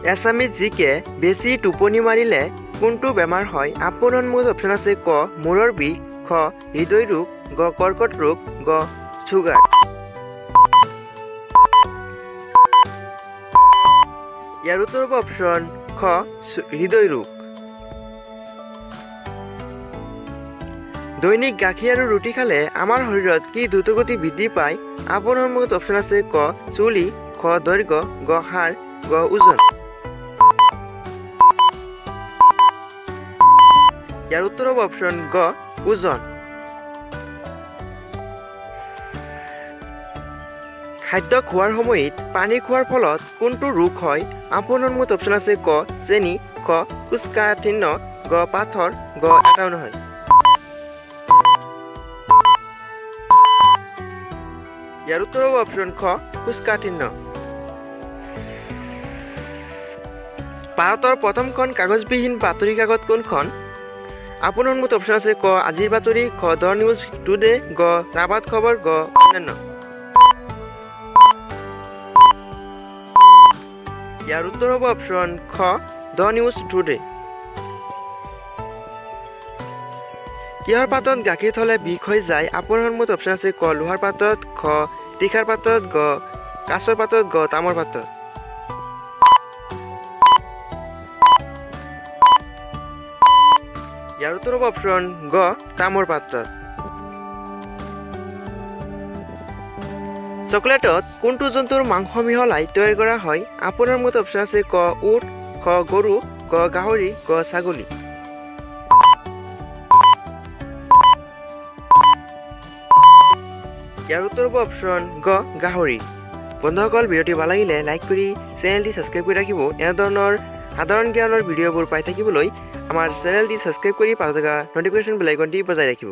Assamese জিকে বেছি টোপনি মাৰিলে কোনটো বেমাৰ হয়? আপোনাৰ সন্মুখত অপশ্যন আছে ক মূৰৰ বিষ, খ হৃদয় ৰোগ, গ কৰ্কট ৰোগ, গ ছুগাৰ। ইয়াৰ উত্তৰ হ'ব অপশ্যন খ হৃদয় ৰোগ। দৈনিক গাখীৰ আৰু ৰুটি খালে আমাৰ শৰীৰত কি দ্ৰুতগতি বৃদ্ধি পায়? আপোনাৰ সন্মুখত অপশ্যন আছে ক চুলি, খ দৈৰ্ঘ্য, গ হাড়, গ ওজন। ইয়াৰ উত্তৰ হ'ব অপশ্যন গ ওজন। খাদ্য খোৱাৰ সময়ত পানী খোৱাৰ ফলত কোনটো ৰোগ হয়? আপোনাৰ সন্মুখত অপশ্যন আছে ক চেনি, খ কোষ্ঠকাঠিন্য, গ পাথৰ, গ এটাও নহয়। ইয়াৰ উত্তৰ হ'ব অপশ্যন খ কোষ্ঠকাঠিন্য। ভাৰতৰ প্ৰথমখন কাগজবিহীন বাতৰি কাকত কোনখন? আপোনাৰ সন্মুখত অপশ্যন আছে ক আজিৰ বাতৰি, খ দ্য নিউজ টুডে, গ ৰাবাত খবৰ, গ অন্যান্য। ইয়াৰ উত্তৰ হ'ব অপশ্যন খ দ্য নিউজ টুডে। কিহৰ পাতত গাখীৰ থলে বিষ হৈ যায়? আপোনাৰ সন্মুখত অপশ্যন আছে ক লোহাৰ পাতত, খ তীখাৰ পাতত, গ কাছৰ পাতত, গ তামৰ পাতত। ইয়াৰ উত্তৰ হ'ব অপশ্যন গ তামৰ পাতত। চকলেটত কোনটো জন্তুৰ মাংস মিহলাই তৈয়াৰ কৰা হয়? আপোনাৰ সন্মুখত অপশ্যন আছে ক উট, খ গৰু, গ গাহৰি, গ ছাগলী। ইয়াৰ উত্তৰ হ'ব অপশ্যন গ গাহৰি। বন্ধুসকল ভিডিঅ'টি ভাল লাগিলে লাইক কৰি চেনেলটি ছাবস্ক্ৰাইব কৰি ৰাখিব। এনে ধৰণৰ সাধাৰণ জ্ঞানৰ ভিডিঅ'বোৰ পাই থাকিবলৈ আমাৰ চেনেলটি ছাবস্ক্ৰাইব কৰি পাই থকা নটিফিকেশ্যন বেল আইকনটি বজাই ৰাখিব।